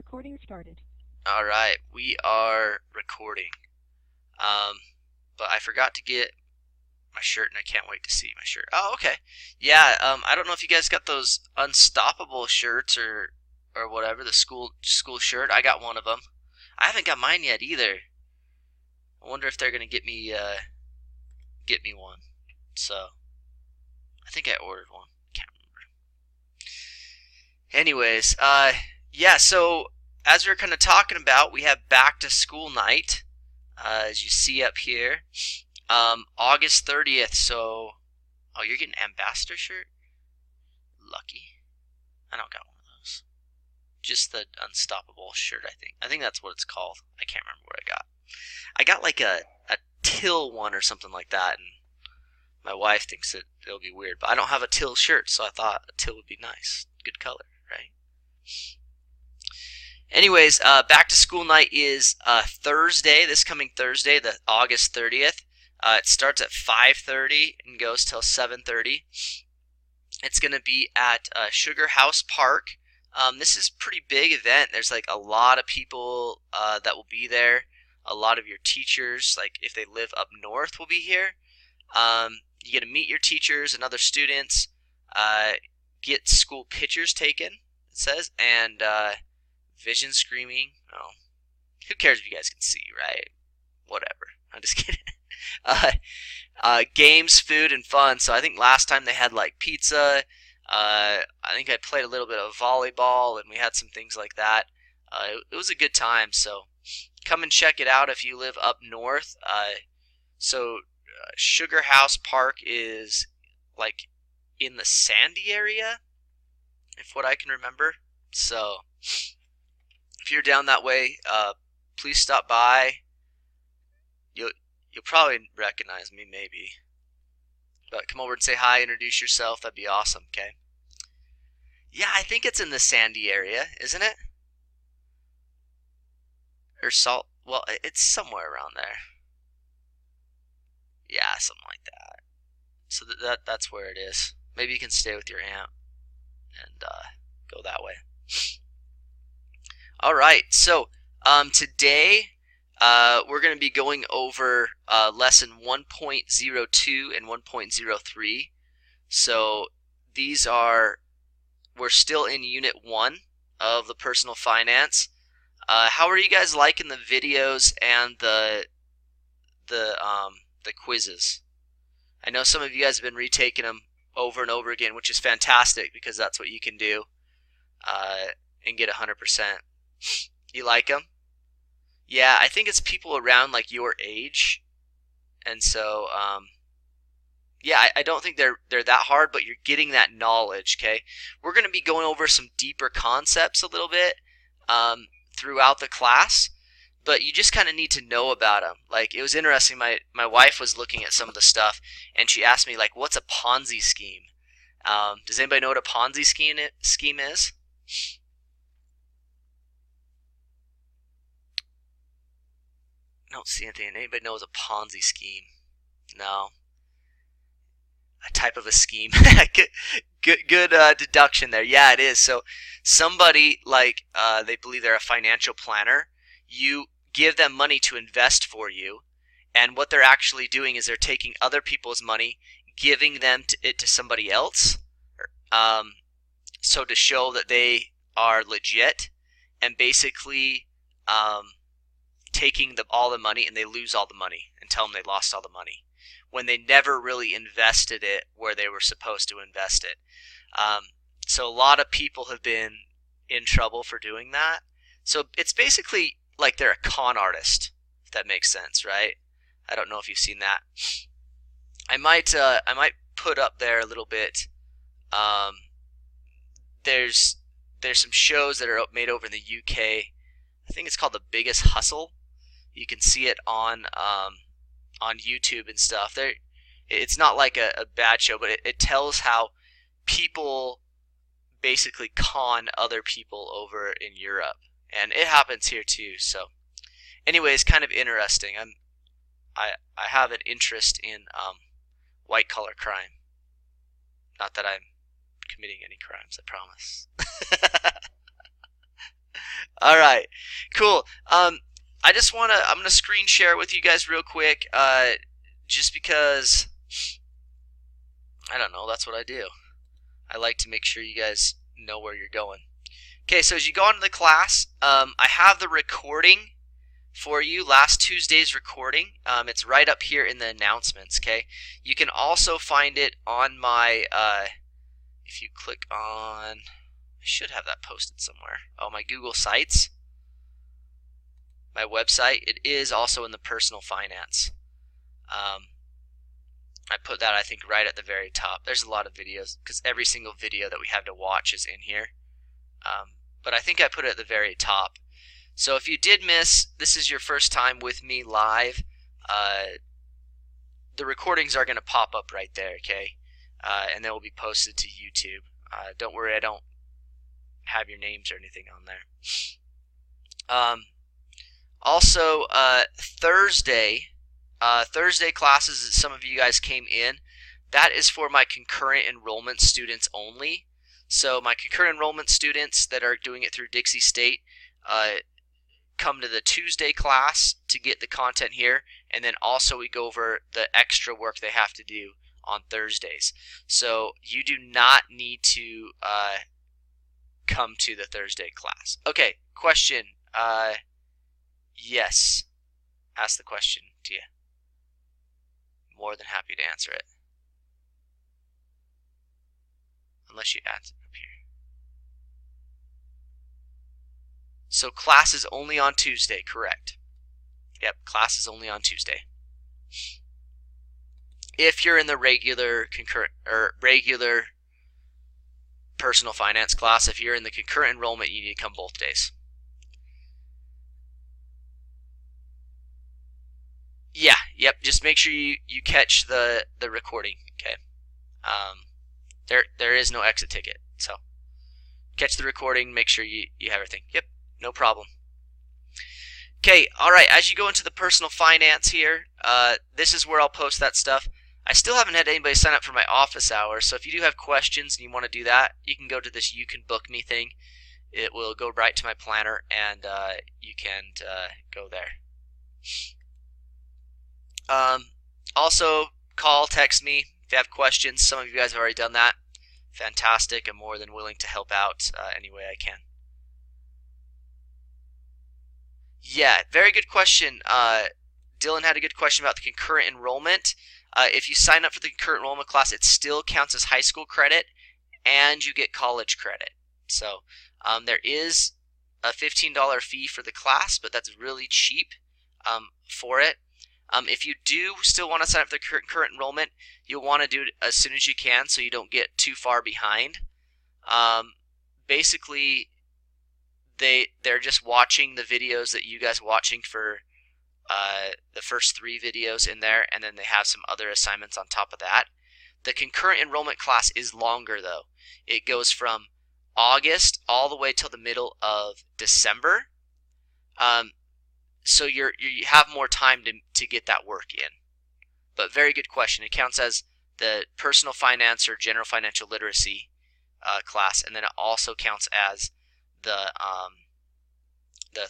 Recording started. All right, we are recording. But I forgot to get my shirt, and I can't wait to see my shirt. Oh, okay. Yeah. I don't know if you guys got those unstoppable shirts or whatever, the school shirt. I got one of them. I haven't got mine yet either. I wonder if they're gonna get me one. So I think I ordered one. Can't remember. Anyways, yeah. So as we are kind of talking about, we have back to school night. As you see up here, August 30th. So, oh, you're getting an ambassador shirt? Lucky. I don't got one of those. Just the unstoppable shirt, I think. I think that's what it's called. I can't remember what I got. I got like a Till one or something like that, and my wife thinks it'll be weird. But I don't have a Till shirt, so I thought a Till would be nice. Good color, right? Anyways, back to school night is Thursday, this coming Thursday, the August 30th. It starts at 5:30 and goes till 7:30. It's going to be at Sugar House Park. This is a pretty big event. There's like a lot of people that will be there. A lot of your teachers, like if they live up north, will be here. You get to meet your teachers and other students. Get school pictures taken, it says, and vision screaming. Oh, who cares if you guys can see, right? Whatever. I'm just kidding. Games, food, and fun. So I think last time they had like pizza. I think I played a little bit of volleyball, and we had some things like that. It was a good time. So come and check it out if you live up north. Sugar House Park is like in the Sandy area, if what I can remember. So if you're down that way, please stop by. You'll probably recognize me, maybe. But come over and say hi, introduce yourself. That'd be awesome, okay? Yeah, I think it's in the Sandy area, isn't it? Or Salt. Well, it's somewhere around there. Yeah, something like that. So that's where it is. Maybe you can stay with your aunt and go that way. All right, so today we're going to be going over lesson 1.02 and 1.03. So we're still in unit 1 of the personal finance. How are you guys liking the videos and the quizzes? I know some of you guys have been retaking them over and over again, which is fantastic because that's what you can do and get 100%. You like them? Yeah, I think it's people around like your age, and so yeah, I don't think they're that hard, but you're getting that knowledge. Okay, we're going to be going over some deeper concepts a little bit throughout the class, but you just kind of need to know about them. Like, it was interesting. My wife was looking at some of the stuff, and she asked me like, "What's a Ponzi scheme?" Does anybody know what a Ponzi scheme is? I don't see anything. Anybody knows a Ponzi scheme? No. A type of a scheme. good deduction there. Yeah, it is. So somebody like they believe they're a financial planner. You give them money to invest for you, and what they're actually doing is they're taking other people's money, giving it to somebody else. So to show that they are legit, and basically taking all the money, and they lose all the money and tell them they lost all the money when they never really invested it where they were supposed to invest it. So a lot of people have been in trouble for doing that. So it's basically like they're a con artist, if that makes sense, right? I don't know if you've seen that. I might put up there a little bit. There's some shows that are made over in the UK. I think it's called The Biggest Hustle. You can see it on YouTube and stuff. It's not like a bad show, but it tells how people basically con other people over in Europe, and it happens here too. So, anyways, kind of interesting. I have an interest in white collar crime. Not that I'm committing any crimes, I promise. All right, cool. I just I'm gonna screen share with you guys real quick, just because I don't know. That's what I do. I like to make sure you guys know where you're going. Okay, so as you go into the class, I have the recording for you, last Tuesday's recording. It's right up here in the announcements, okay? You can also find it on my, if you click on, I should have that posted somewhere. Oh, my Google Sites, my website. It is also in the personal finance. I put that, I think, right at the very top. There's a lot of videos, because every single video that we have to watch is in here. But I think I put it at the very top. So if you did miss, this is your first time with me live, the recordings are going to pop up right there, okay? And they will be posted to YouTube. Don't worry, I don't have your names or anything on there. Also, Thursday classes that some of you guys came in, that is for my concurrent enrollment students only. So my concurrent enrollment students that are doing it through Dixie State, come to the Tuesday class to get the content here, and then also we go over the extra work they have to do on Thursdays. So you do not need to come to the Thursday class. Okay, question. Yes. Ask the question to you. More than happy to answer it. Unless you add up here. So class is only on Tuesday, correct? Yep, class is only on Tuesday. If you're in the regular concurrent or regular personal finance class, if you're in the concurrent enrollment, you need to come both days. Yeah, yep. Just make sure you catch the recording. Okay. There is no exit ticket, so catch the recording. Make sure you have everything. Yep, no problem. Okay, all right. As you go into the personal finance here, this is where I'll post that stuff. I still haven't had anybody sign up for my office hours, so if you do have questions and you want to do that, you can go to this "You Can Book Me" thing. It will go right to my planner, and you can go there. Also, call, text me if you have questions. Some of you guys have already done that. Fantastic. I'm more than willing to help out any way I can. Yeah, very good question. Dylan had a good question about the concurrent enrollment. If you sign up for the concurrent enrollment class, it still counts as high school credit, and you get college credit. So there is a $15 fee for the class, but that's really cheap for it. If you do still want to sign up for the current enrollment, you'll want to do it as soon as you can so you don't get too far behind. Basically, they're just watching the videos that you guys are watching for the first 3 videos in there, and then they have some other assignments on top of that. The concurrent enrollment class is longer, though. It goes from August all the way till the middle of December. So you have more time to get that work in. But very good question. It counts as the personal finance or general financial literacy class, and then it also counts as the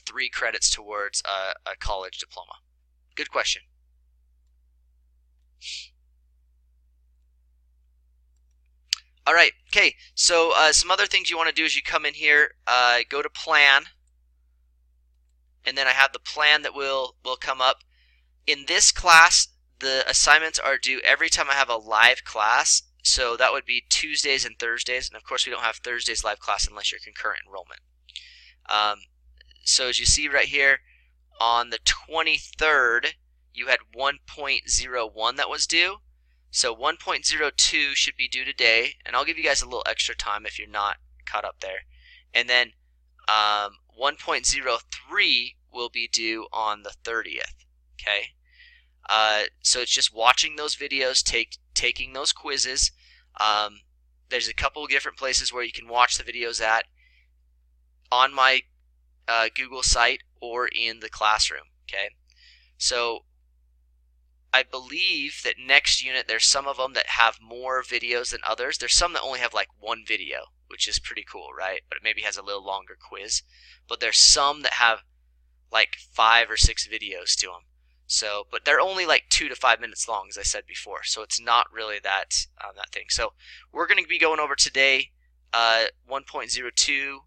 3 credits towards a college diploma. Good question. All right. Okay. So some other things you want to do is you come in here, go to plan. And then I have the plan that will come up. In this class, the assignments are due every time I have a live class. So that would be Tuesdays and Thursdays. And of course, we don't have Thursdays live class unless you're concurrent enrollment. So as you see right here, on the 23rd, you had 1.01 that was due. So 1.02 should be due today. And I'll give you guys a little extra time if you're not caught up there. And then 1.03 will be due on the 30th. Okay, so it's just watching those videos, taking those quizzes. There's a couple of different places where you can watch the videos at on my Google site or in the classroom. Okay, so I believe that next unit there's some of them that have more videos than others. There's some that only have like 1 video, which is pretty cool, right? But it maybe has a little longer quiz. But there's some that have like 5 or 6 videos to them. So, but they're only like 2 to 5 minutes long, as I said before. So it's not really that thing. So we're going to be going over today 1.02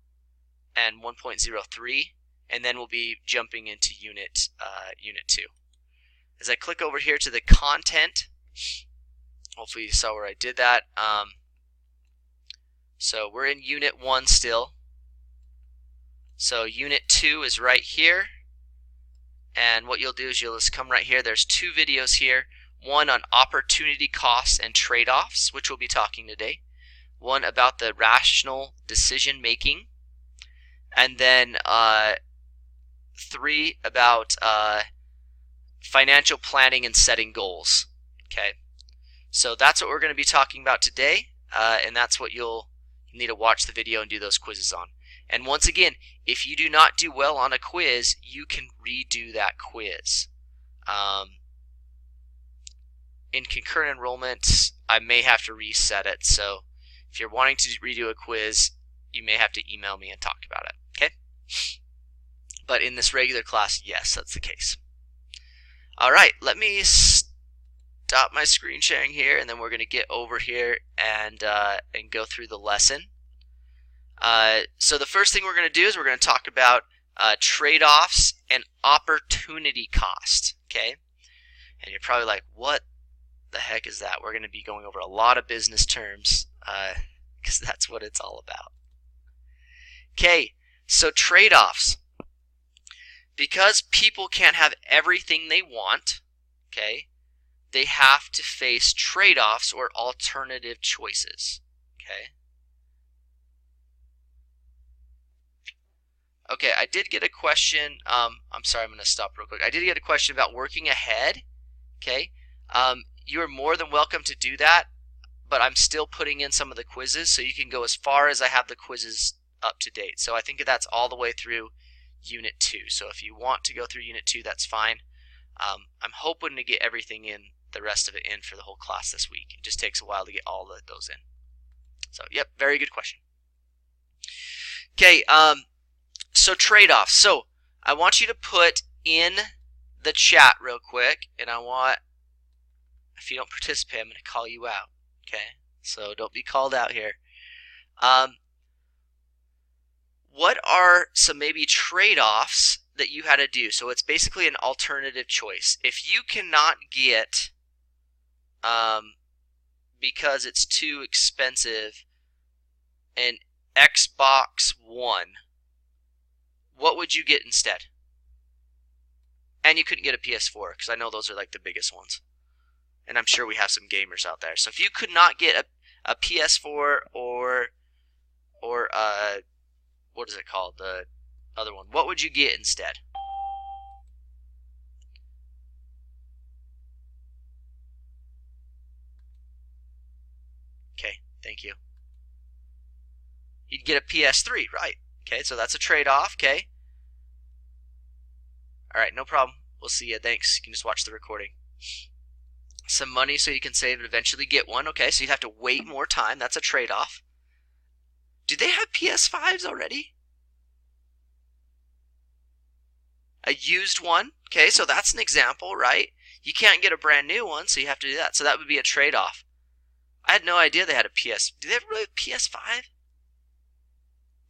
and 1.03, and then we'll be jumping into unit 2. As I click over here to the content, hopefully you saw where I did that. So we're in unit 1 still. So unit 2 is right here. And what you'll do is you'll just come right here. There's 2 videos here. One on opportunity costs and trade-offs, which we'll be talking today. One about the rational decision making. And then 3 about financial planning and setting goals. Okay, so that's what we're going to be talking about today, and that's what you'll need to watch the video and do those quizzes on. And once again, if you do not do well on a quiz, you can redo that quiz. In concurrent enrollment, I may have to reset it, so if you're wanting to redo a quiz, you may have to email me and talk about it, okay? But in this regular class, yes, that's the case. All right, let me stop my screen sharing here, and then we're going to get over here and go through the lesson. So the first thing we're going to do is we're going to talk about trade-offs and opportunity cost, okay? And you're probably like, what the heck is that? We're going to be going over a lot of business terms because that's what it's all about. Okay, so trade-offs. Because people can't have everything they want, okay, they have to face trade-offs or alternative choices, okay? Okay, I did get a question. I'm sorry, I'm going to stop real quick. I did get a question about working ahead, okay? You are more than welcome to do that, but I'm still putting in some of the quizzes, so you can go as far as I have the quizzes up to date. So I think that's all the way through Unit 2. So if you want to go through Unit 2, that's fine. I'm hoping to get everything in, the rest of it in for the whole class this week. It just takes a while to get all of those in. So, yep, very good question. Okay, so trade-offs. So I want you to put in the chat real quick, and I want, if you don't participate, I'm going to call you out, okay? So don't be called out here. What are some maybe trade-offs that you had to do? So it's basically an alternative choice. If you cannot get, because it's too expensive, an Xbox One, what would you get instead? And you couldn't get a PS4, because I know those are like the biggest ones. And I'm sure we have some gamers out there. So if you could not get a PS4 or what is it called, the other one, what would you get instead? Okay, thank you. You'd get a PS3, right? Okay, so that's a trade-off, okay? Alright, no problem. We'll see you. Thanks. You can just watch the recording. Some money so you can save and eventually get one. Okay, so you'd have to wait more time. That's a trade-off. Do they have PS5s already? A used one? Okay, so that's an example, right? You can't get a brand new one, so you have to do that. So that would be a trade-off. I had no idea they had a PS. Do they have really a PS5?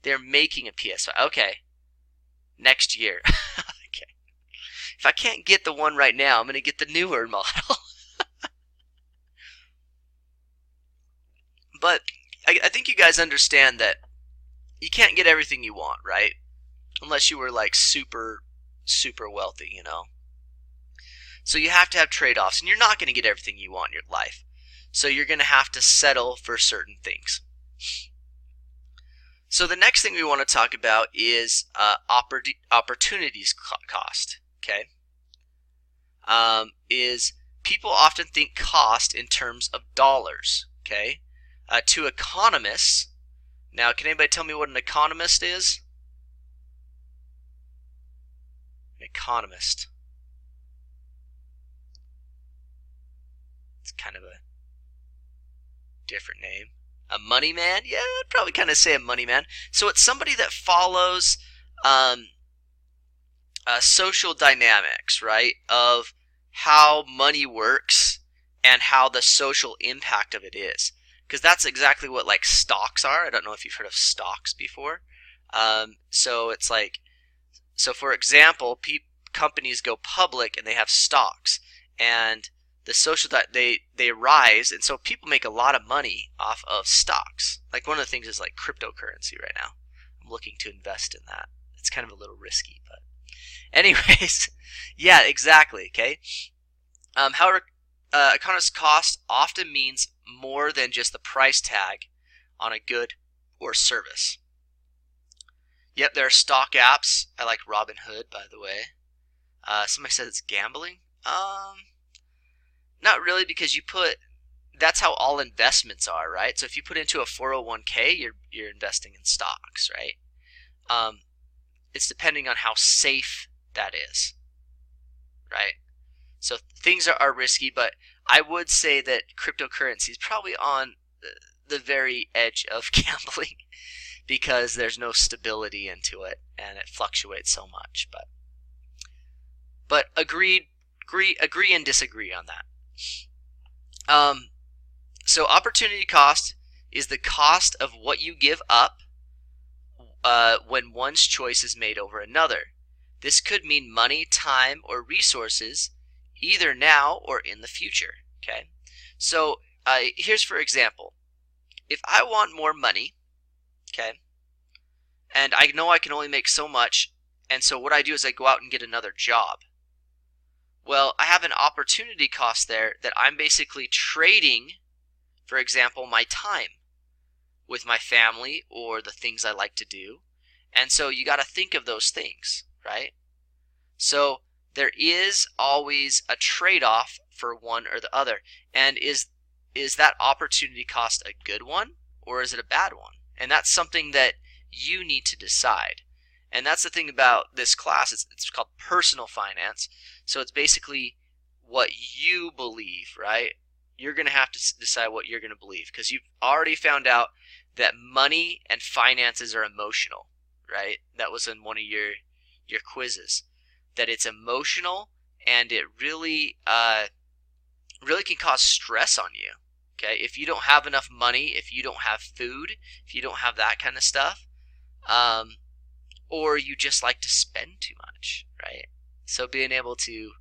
They're making a PS5. Okay. Next year. Okay. If I can't get the one right now, I'm going to get the newer model. But I think you guys understand that you can't get everything you want, right? Unless you were like super wealthy, you know. So you have to have trade-offs, and you're not going to get everything you want in your life. So you're going to have to settle for certain things. So the next thing we want to talk about is opportunities cost. Okay, is people often think cost in terms of dollars. Okay, to economists. Now, can anybody tell me what an economist is? An economist. It's kind of a different name. A money man? Yeah, I'd probably kind of say a money man. So it's somebody that follows social dynamics, right, of how money works and how the social impact of it is. Because that's exactly what like stocks are. I don't know if you've heard of stocks before. So it's like, so for example, companies go public and they have stocks, and the social that they rise, and so people make a lot of money off of stocks. Like one of the things is like cryptocurrency right now. I'm looking to invest in that. It's kind of a little risky, but anyways, yeah, exactly. Okay. However, economist cost often means more than just the price tag on a good or service. Yep, there are stock apps. I like Robinhood, by the way. Somebody said it's gambling. Not really, because that's how all investments are, right? So if you put into a 401k, you're investing in stocks, right? It's depending on how safe that is, right? So things are risky, but I would say that cryptocurrency is probably on the very edge of gambling because there's no stability into it and it fluctuates so much. But agree and disagree on that. So opportunity cost is the cost of what you give up when one's choice is made over another. This could mean money, time, or resources, either now or in the future. Okay, so here's for example. If I want more money, okay, and I know I can only make so much, and so what I do is I go out and get another job. Well, I have an opportunity cost there that I'm basically trading, for example, my time with my family or the things I like to do. And so you got to think of those things, right? So there is always a trade-off for one or the other. And is that opportunity cost a good one or is it a bad one? And that's something that you need to decide. And that's the thing about this class. It's called personal finance. So it's basically what you believe, right? You're going to have to decide what you're going to believe because you've already found out that money and finances are emotional, right? That was in one of your quizzes. That it's emotional and it really can cause stress on you. Okay, if you don't have enough money, if you don't have food, if you don't have that kind of stuff, or you just like to spend too much, right? So being able to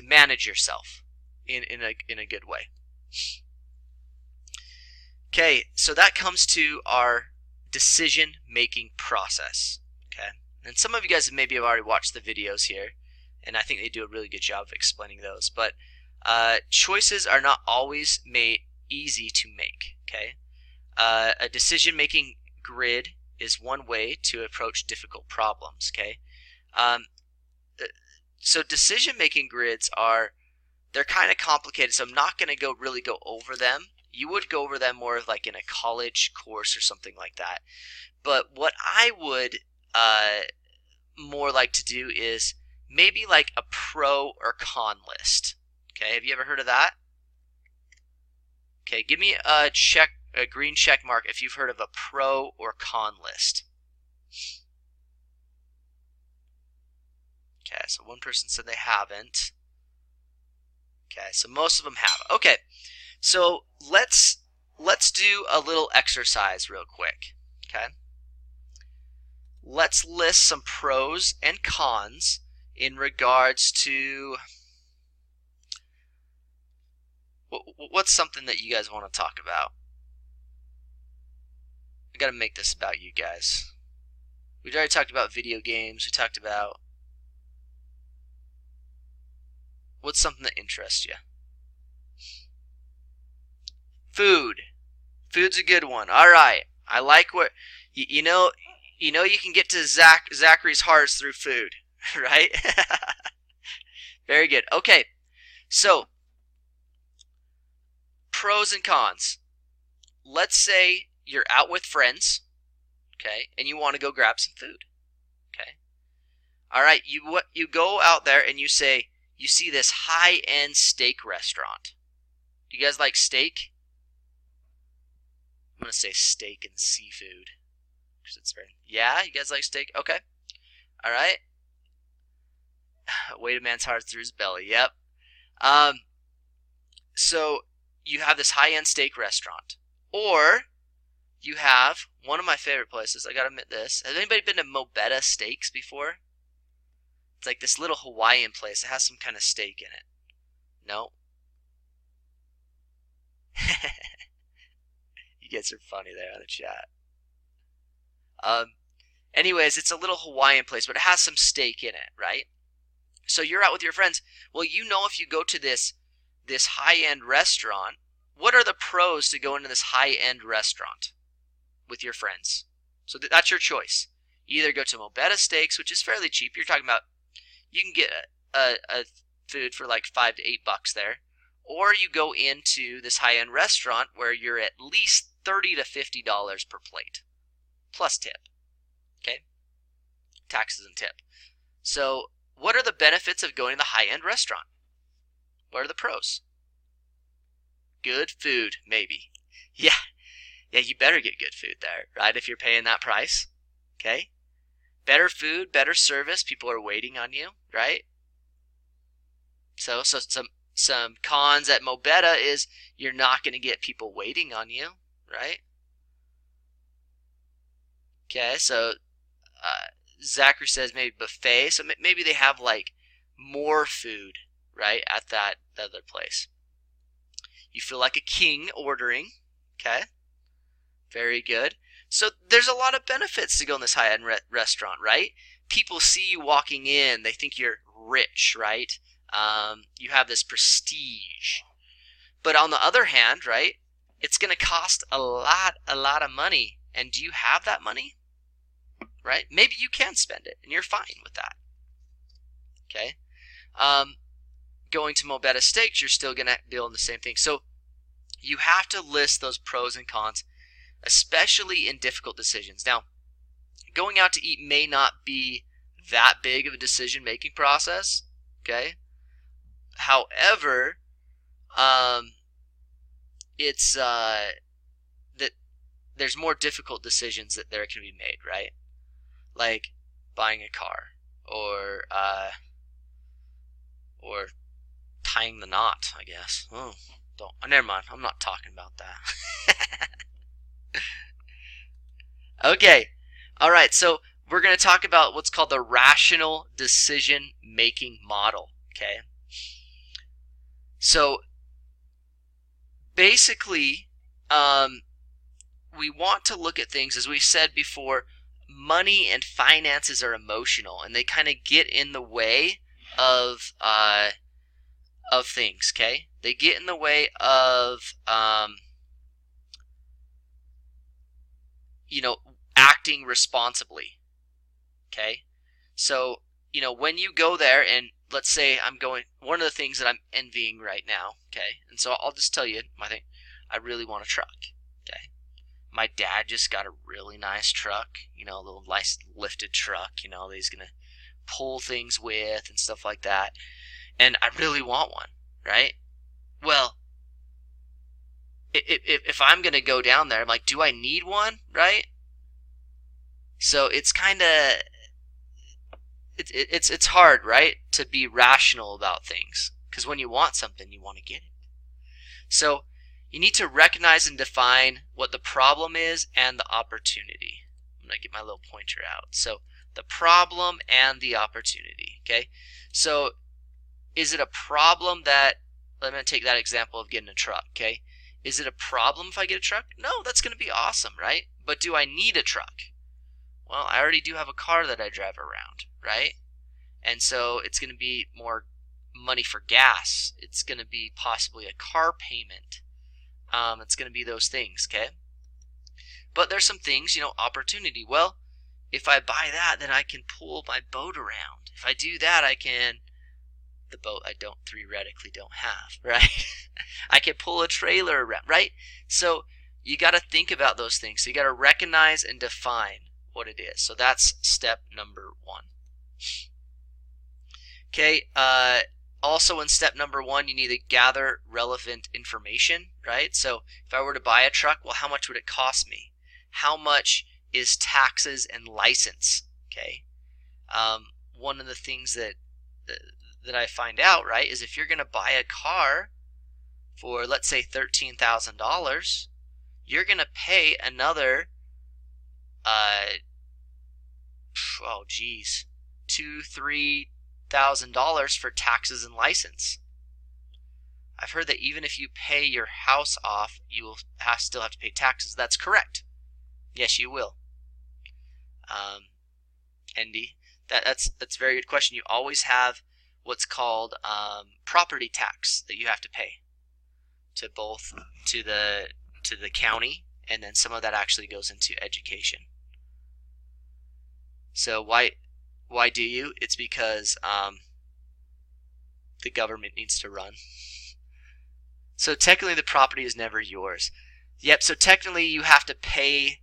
manage yourself in a good way. Okay, so that comes to our decision-making process. Okay, and some of you guys maybe have already watched the videos here, and I think they do a really good job of explaining those. But choices are not always made easy to make. Okay, a decision-making grid is one way to approach difficult problems. Okay, so decision-making grids they're kind of complicated, so I'm not going to really go over them. You would go over them more like in a college course or something like that. But what I would more like to do is maybe like a pro or con list. Okay, have you ever heard of that? Okay, give me a green check mark if you've heard of a pro or con list. Okay, so one person said they haven't. Okay, so most of them have. Okay, so let's do a little exercise real quick. Okay, let's list some pros and cons in regards to what's something that you guys want to talk about. I gotta make this about you guys. We've already talked about video games. We talked about what's something that interests you. Food. Food's a good one. All right. I like what you know. You know you can get to Zachary's hearts through food, right? Very good. Okay. So pros and cons. Let's say you're out with friends, okay, and you want to go grab some food, okay. All right. You go out there and you see this high-end steak restaurant. Do you guys like steak? I'm gonna say steak and seafood because it's very. Yeah, you guys like steak? Okay. All right. Weight a man's heart through his belly. Yep. So you have this high-end steak restaurant, or you have one of my favorite places. I gotta admit this. Has anybody been to Mobetta Steaks before? It's like this little Hawaiian place. It has some kind of steak in it. No? You guys are funny there on the chat. Anyways, it's a little Hawaiian place, but it has some steak in it, right? So you're out with your friends. Well, you know if you go to this high-end restaurant, what are the pros to go into this high-end restaurant with your friends? So that's your choice. You either go to Mobetta Steaks, which is fairly cheap. You're talking about, you can get a food for like $5 to $8 there. Or you go into this high-end restaurant where you're at least $30 to $50 per plate, plus tip. Okay? Taxes and tip. So what are the benefits of going to the high-end restaurant? What are the pros? Good food, maybe. Yeah, you better get good food there, right, if you're paying that price. Okay? Better food, better service, people are waiting on you, right? So some cons at Mobetta is you're not going to get people waiting on you, right? Okay, so Zachary says maybe buffet, so maybe they have like more food, right, at that other place. You feel like a king ordering, okay? Very good. So there's a lot of benefits to go in this high-end restaurant, right? People see you walking in, they think you're rich, right? You have this prestige. But on the other hand, right, it's going to cost a lot of money. And do you have that money? Right? Maybe you can spend it, and you're fine with that. Okay? Going to Mobetta Steaks, you're still going to be doing the same thing. So you have to list those pros and cons, especially in difficult decisions. Now, going out to eat may not be that big of a decision-making process. Okay? However, it's that there's more difficult decisions that there can be made, right? Like buying a car, or tying the knot, I guess. Oh, never mind. I'm not talking about that. Okay. All right. So we're going to talk about what's called the rational decision-making model. Okay. So basically, we want to look at things, as we said before, money and finances are emotional, and they kind of get in the way of things, okay? They get in the way of, acting responsibly, okay? So, when you go there, and let's say one of the things that I'm envying right now, okay? And so I'll just tell you my thing. I really want a truck, okay? My dad just got a really nice truck, a little nice lifted truck, that he's going to pull things with and stuff like that. And I really want one, right? Well, if I'm going to go down there, I'm like, do I need one, right? So it's kind of, it's hard, right, to be rational about things. Because when you want something, you want to get it. So you need to recognize and define what the problem is and the opportunity. I'm going to get my little pointer out. So the problem and the opportunity, okay? So is it a problem that, I'm going to take that example of getting a truck, okay? Is it a problem if I get a truck? No, that's going to be awesome, right? But do I need a truck? Well, I already do have a car that I drive around, right? And so it's going to be more money for gas. It's going to be possibly a car payment. It's going to be those things, okay? But there's some things, opportunity. Well, if I buy that, then I can pull my boat around. If I do that, I can, the boat I theoretically don't have, right? I can pull a trailer around, right? So you got to think about those things. So you got to recognize and define what it is. So that's step number 1. Okay, Also in step number 1, you need to gather relevant information, right? So if I were to buy a truck, well, how much would it cost me? How much is taxes and license? Okay. One of the things that I find out, right, is if you're going to buy a car for, let's say, $13,000, you're going to pay another, $2,000-3,000 for taxes and license. I've heard that even if you pay your house off, you will still have to pay taxes. That's correct. Yes, you will. Andy, that's a very good question. You always have what's called property tax that you have to pay to both to the county, and then some of that actually goes into education. So why do you? It's because the government needs to run. So technically the property is never yours. Yep, so technically you have to pay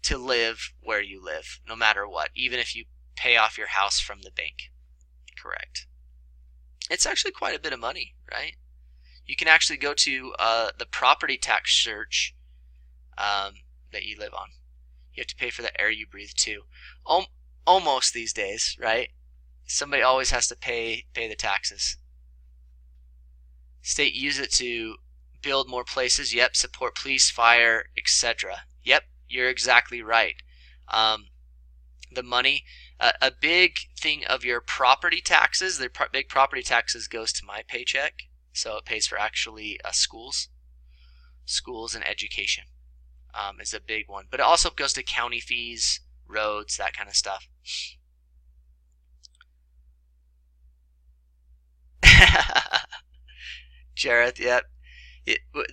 to live where you live, no matter what, even if you pay off your house from the bank. Correct. It's actually quite a bit of money, right? You can actually go to the property tax search that you live on. You have to pay for the air you breathe too. Almost these days, right? Somebody always has to pay the taxes. State use it to build more places. Yep. Support police, fire, etc. Yep. You're exactly right. The money, a big thing of your property taxes, the big property taxes goes to my paycheck. So it pays for actually schools and education is a big one. But it also goes to county fees, roads, that kind of stuff. Jareth, yep.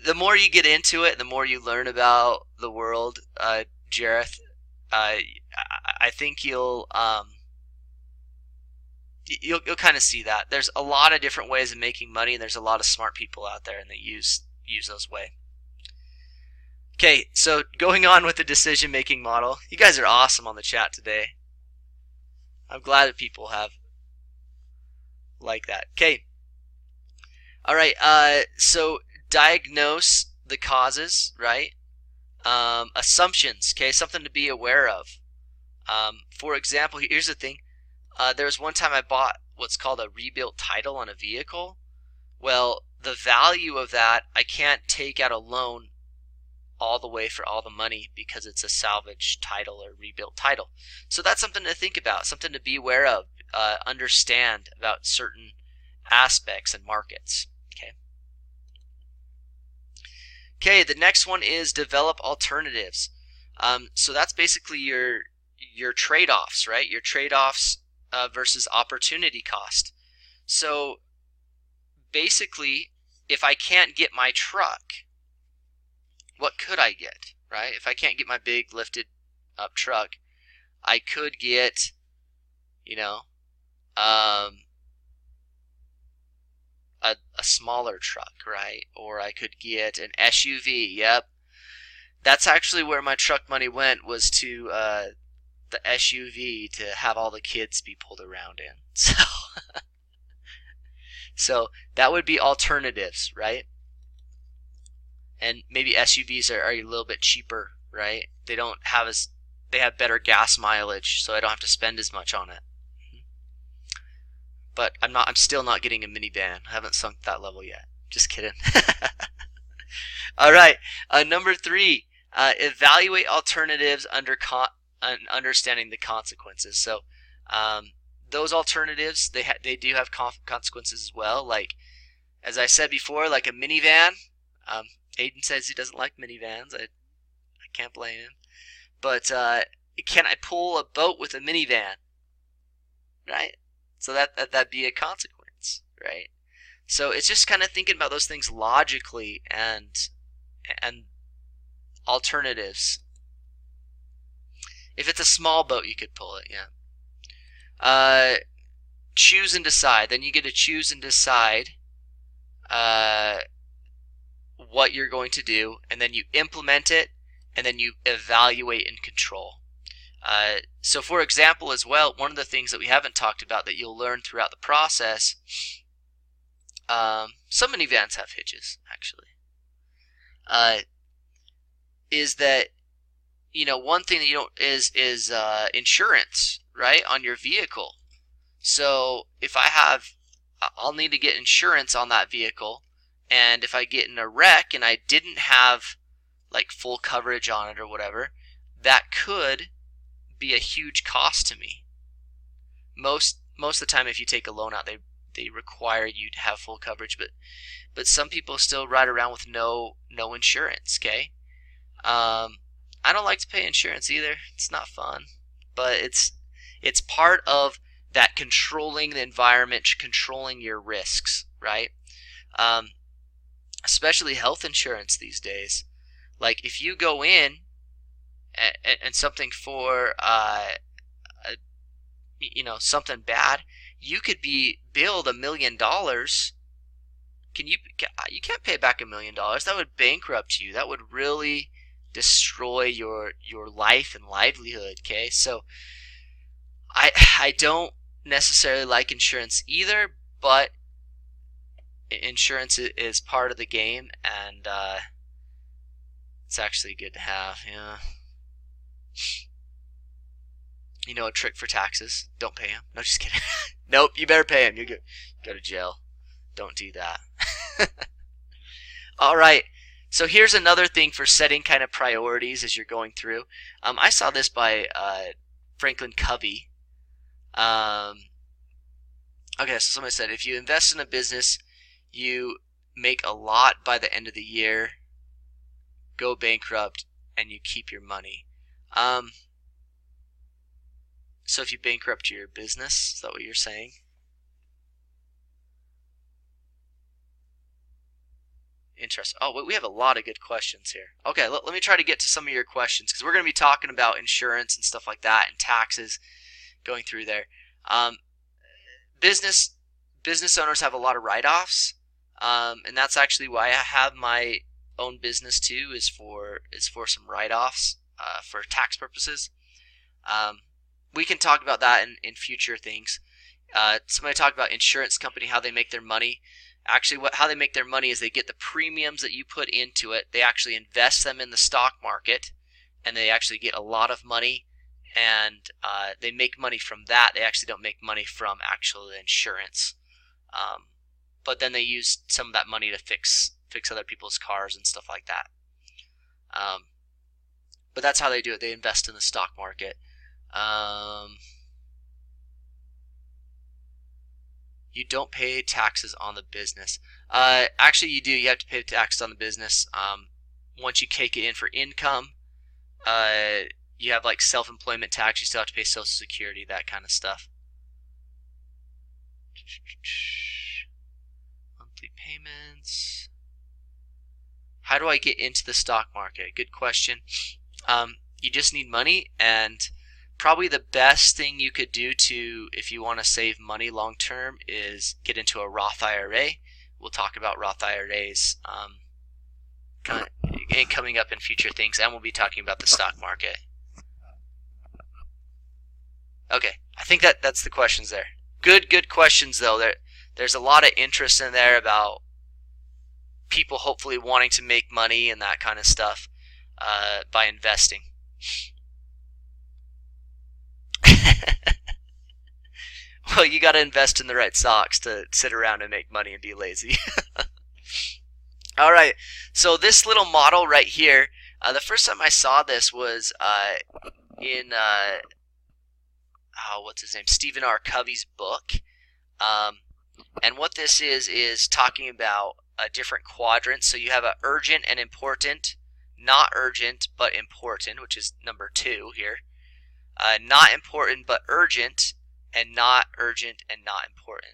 The more you get into it, the more you learn about the world, Jareth, I think you'll kind of see that. There's a lot of different ways of making money, and there's a lot of smart people out there, and they use those ways. Okay, so going on with the decision-making model. You guys are awesome on the chat today. I'm glad that people have like that. Okay. All right, so diagnose the causes, right? Assumptions, okay, something to be aware of. For example, here's the thing. There was one time I bought what's called a rebuilt title on a vehicle. Well, the value of that, I can't take out a loan all the way for all the money because it's a salvage title or rebuilt title. So that's something to think about, something to be aware of, understand about certain aspects and markets. Okay, the next one is develop alternatives. So that's basically your trade-offs, right? Your trade-offs versus opportunity cost. So basically, if I can't get my truck, what could I get, right? If I can't get my big lifted up truck, I could get, a smaller truck, right? Or I could get an SUV. Yep. That's actually where my truck money went, was to the SUV to have all the kids be pulled around in. So that would be alternatives, right? And maybe SUVs are a little bit cheaper, right? They have better gas mileage, so I don't have to spend as much on it. But I'm still not getting a minivan. I haven't sunk that level yet. Just kidding. All right. Number 3, evaluate alternatives understanding the consequences. So those alternatives, they do have consequences as well. Like, as I said before, like a minivan. Aiden says he doesn't like minivans. I can't blame him. But can I pull a boat with a minivan? Right? So that'd be a consequence, right? So it's just kind of thinking about those things logically and alternatives. If it's a small boat, you could pull it, yeah. Choose and decide. Then you get to choose and decide what you're going to do, and then you implement it, and then you evaluate and control. So for example as well, one of the things that we haven't talked about that you'll learn throughout the process Some minivans have hitches, actually. Is that, one thing that you don't is insurance, right, on your vehicle. So if I'll need to get insurance on that vehicle, and if I get in a wreck and I didn't have like full coverage on it or whatever, that could be a huge cost to me. Most of the time, if you take a loan out, they require you to have full coverage, but some people still ride around with no insurance. Okay, I don't like to pay insurance either. It's not fun, but it's part of that controlling the environment, controlling your risks, right? Especially health insurance these days. Like if you go in and something for something bad, you could be billed $1 million. You can't pay back $1 million. That would bankrupt you. That would really destroy your life and livelihood. Okay, so I don't necessarily like insurance either, but insurance is part of the game, and it's actually good to have. Yeah. A trick for taxes: don't pay them. No, just kidding. Nope, you better pay them. You go to jail. Don't do that. All right. So here's another thing for setting kind of priorities as you're going through. I saw this by Franklin Covey. Okay, so somebody said, if you invest in a business, you make a lot by the end of the year, go bankrupt, and you keep your money. So if you bankrupt your business, is that what you're saying? Interesting. Oh, we have a lot of good questions here. Okay, let me try to get to some of your questions, because we're going to be talking about insurance and stuff like that, and taxes, going through there. Business owners have a lot of write-offs, and that's actually why I have my own business too, is for some write-offs for tax purposes. We can talk about that in future things. Somebody talked about insurance company, how they make their money. Actually, how they make their money is they get the premiums that you put into it. They actually invest them in the stock market, and they actually get a lot of money, and they make money from that. They actually don't make money from actual insurance, but then they use some of that money to fix other people's cars and stuff like that. But that's how they do it. They invest in the stock market. You don't pay taxes on the business. Actually, you do. You have to pay taxes on the business. Once you take it in for income, you have like self-employment tax. You still have to pay Social Security, that kind of stuff. Monthly payments. How do I get into the stock market? Good question. You just need money, and probably the best thing you could do if you want to save money long term, is get into a Roth IRA. We'll talk about Roth IRAs coming up in future things, and we'll be talking about the stock market. Okay, I think that's the questions there. Good questions though. There's a lot of interest in there about people hopefully wanting to make money and that kind of stuff by investing. Well, you got to invest in the right stocks to sit around and make money and be lazy. All right, so this little model right here, the first time I saw this was in what's his name, Stephen R. Covey's book, and what this is talking about different quadrants. So you have a urgent and important, not urgent but important, which is number 2 here. Not important but urgent, and not urgent and not important.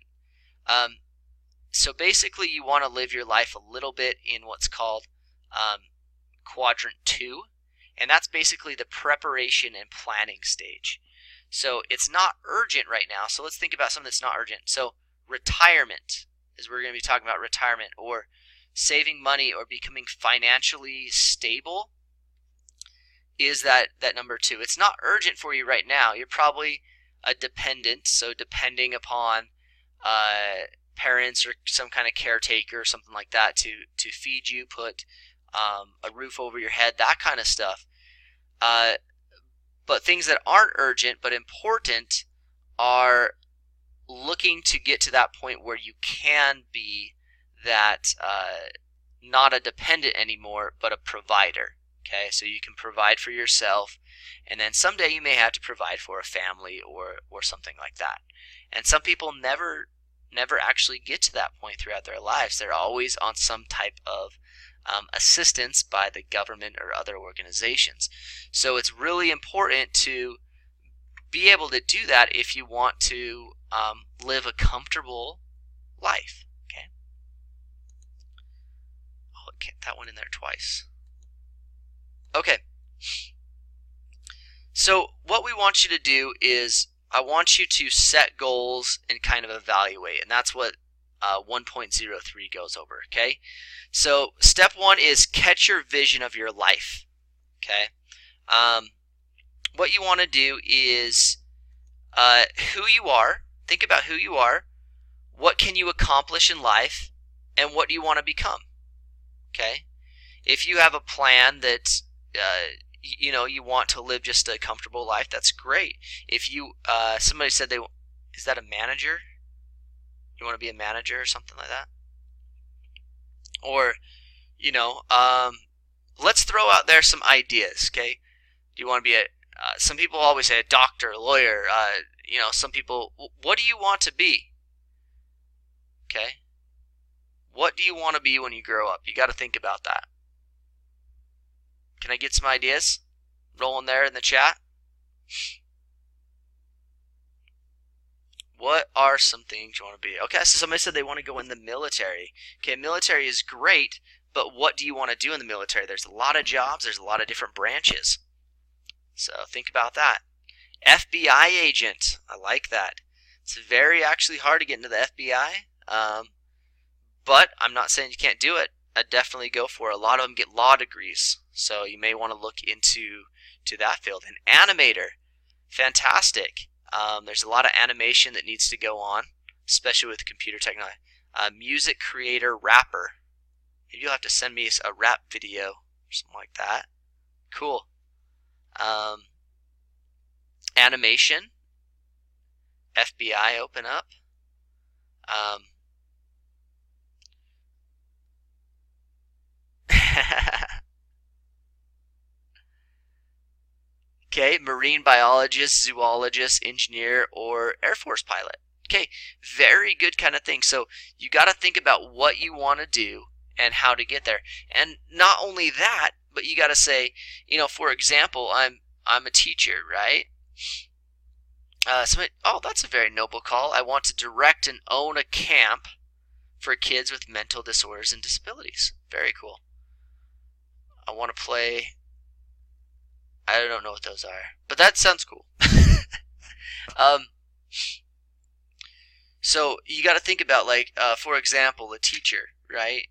So basically you want to live your life a little bit in what's called quadrant 2, and that's basically the preparation and planning stage. So it's not urgent right now, so let's think about something that's not urgent. So retirement is we're going to be talking about retirement, or saving money, or becoming financially stable is that number 2. It's not urgent for you right now. You're probably a dependent, so depending upon parents or some kind of caretaker or something like that to feed you, put a roof over your head, that kind of stuff. But things that aren't urgent but important are looking to get to that point where you can be that not a dependent anymore, but a provider. Okay, so you can provide for yourself, and then someday you may have to provide for a family or something like that. And some people never actually get to that point throughout their lives. They're always on some type of assistance by the government or other organizations. So it's really important to be able to do that if you want to live a comfortable life. Okay. Oh, that went in there twice. Okay. So what we want you to do is I want you to set goals and kind of evaluate, and that's what 1.03 goes over. Okay. So step 1 is catch your vision of your life. Okay. What you want to do is who you are. Think about who you are. What can you accomplish in life, and what do you want to become? Okay. If you have a plan that you want to live just a comfortable life, that's great. If you somebody said is that a manager? You want to be a manager or something like that? Or let's throw out there some ideas. Okay. Do you want to be some people always say a doctor, a lawyer. Some people. What do you want to be? Okay. What do you want to be when you grow up? You got to think about that. Can I get some ideas? Rolling there in the chat. What are some things you want to be? Okay, so somebody said they want to go in the military. Okay, military is great, but what do you want to do in the military? There's a lot of jobs. There's a lot of different branches. So think about that. FBI agent. I like that. It's very actually hard to get into the FBI, but I'm not saying you can't do it. I'd definitely go for it. A lot of them get law degrees, so you may want to look into that field. An animator, fantastic. There's a lot of animation that needs to go on, especially with computer technology. Music creator, rapper. Maybe you'll have to send me a rap video or something like that. Cool. Animation. FBI, open up. Okay, marine biologist, zoologist, engineer, or Air Force pilot. Okay, very good kind of thing. So you got to think about what you want to do and how to get there. And not only that, but you got to say, for example, I'm a teacher, right? That's a very noble call. I want to direct and own a camp for kids with mental disorders and disabilities. Very cool. I want to play. I don't know what those are, but that sounds cool. So you got to think about, like, for example, a teacher, right?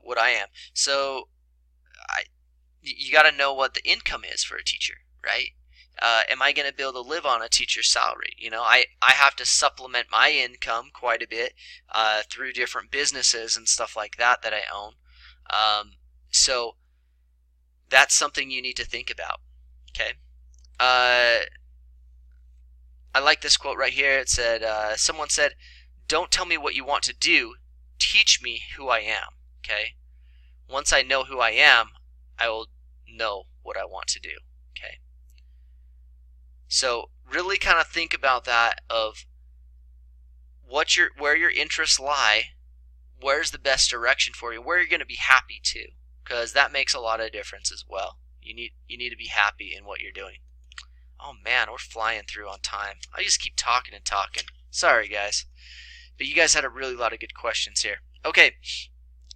What I am. So you got to know what the income is for a teacher, right? Am I going to be able to live on a teacher's salary? I have to supplement my income quite a bit through different businesses and stuff like that I own. So that's something you need to think about. Okay. I like this quote right here. It said, someone said, "Don't tell me what you want to do. Teach me who I am." Okay. Once I know who I am, I will know what I want to do. Okay. So really kind of think about that, of where your interests lie, where's the best direction for you, where you're going to be happy too, because that makes a lot of difference as well. You need to be happy in what you're doing. Oh man, we're flying through on time. I just keep talking and talking. Sorry guys. But you guys had a really lot of good questions here. Okay,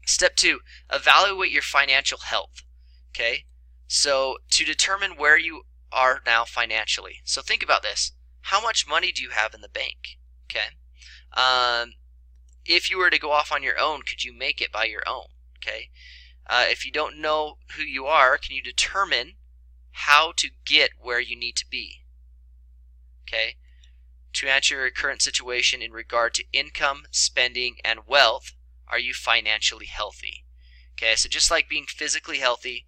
step 2, evaluate your financial health. Okay, so to determine where you are now financially. So think about this. How much money do you have in the bank? Okay. If you were to go off on your own, could you make it by your own? Okay. If you don't know who you are, can you determine how to get where you need to be? Okay. To answer your current situation in regard to income, spending, and wealth, are you financially healthy? Okay, so just like being physically healthy,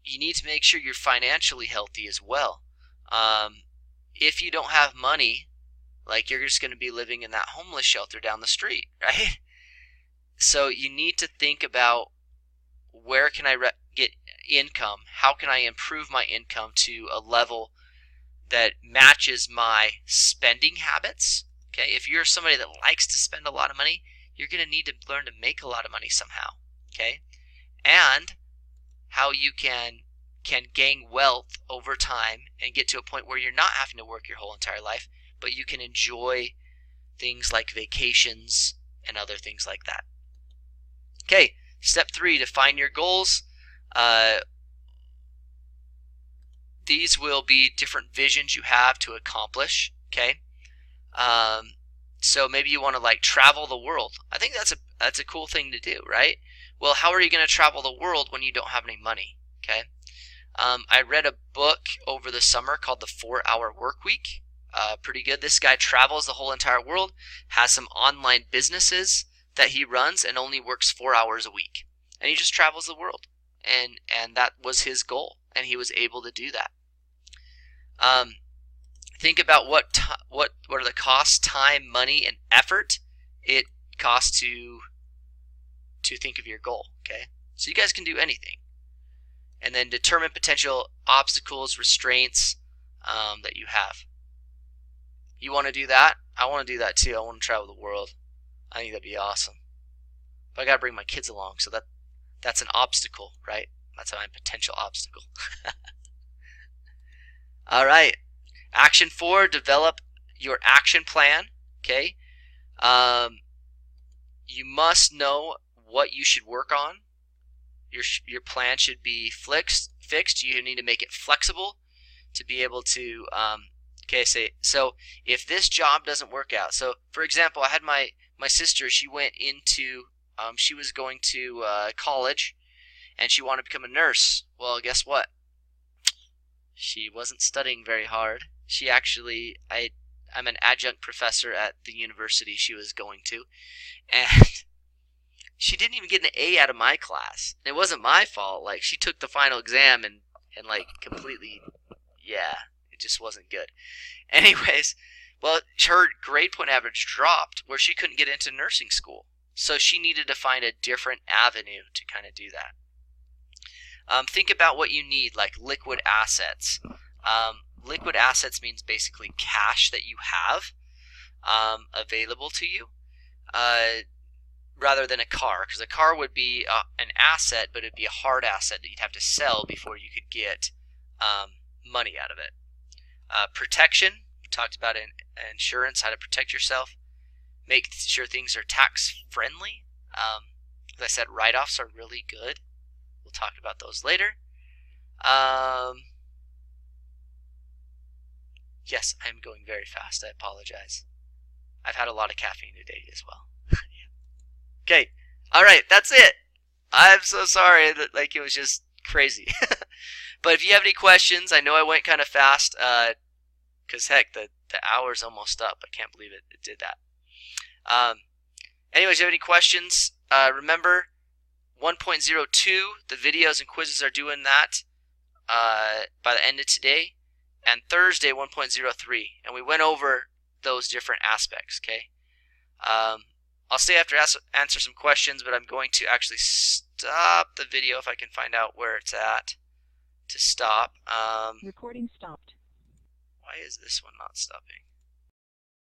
you need to make sure you're financially healthy as well. If you don't have money, like you're just going to be living in that homeless shelter down the street, right? So you need to think about, where can I get income? How can I improve my income to a level that matches my spending habits? Okay, if you're somebody that likes to spend a lot of money, you're going to need to learn to make a lot of money somehow. Okay, and how you can gain wealth over time and get to a point where you're not having to work your whole entire life, but you can enjoy things like vacations and other things like that. Okay, step 3, define your goals. These will be different visions you have to accomplish. Okay, so maybe you want to like travel the world. I think that's a cool thing to do, right? Well, how are you going to travel the world when you don't have any money? Okay, I read a book over the summer called The 4-Hour Workweek. Pretty good. This guy travels the whole entire world, has some online businesses that he runs, and only works 4 hours a week. And he just travels the world, and that was his goal, and he was able to do that. Think about what are the costs, time, money, and effort it costs to think of your goal. Okay, so you guys can do anything. And then determine potential obstacles, restraints that you have. You want to do that? I want to do that too. I want to travel the world. I think that'd be awesome. But I gotta bring my kids along, so that's an obstacle, right? That's a potential obstacle. All right. Action 4, develop your action plan. Okay. You must know what you should work on. Your plan should be fixed. You need to make it flexible to be able to, so if this job doesn't work out. So, for example, I had my sister, she went into, she was going to college, and she wanted to become a nurse. Well, guess what? She wasn't studying very hard. She actually, I'm an adjunct professor at the university she was going to, and she didn't even get an A out of my class. It wasn't my fault. Like, she took the final exam and like completely, yeah, it just wasn't good. Anyways, well, her grade point average dropped where she couldn't get into nursing school. So she needed to find a different avenue to kind of do that. Think about what you need, like liquid assets. Liquid assets means basically cash that you have available to you, rather than a car, because a car would be an asset, but it'd be a hard asset that you'd have to sell before you could get money out of it. Protection, we talked about insurance, how to protect yourself. Make sure things are tax friendly. As I said, write-offs are really good. We'll talk about those later. Yes, I'm going very fast. I apologize. I've had a lot of caffeine today as well. Okay. All right. That's it. I'm so sorry that it was just crazy. But if you have any questions, I know I went kind of fast because heck, the hour's almost up. I can't believe it did that. Anyways, if you have any questions, remember 1.02, the videos and quizzes are doing that by the end of today, and Thursday 1.03, and we went over those different aspects. Okay. I'll stay after answer some questions, but I'm going to actually stop the video if I can find out where it's at to stop. Recording stopped. Why is this one not stopping?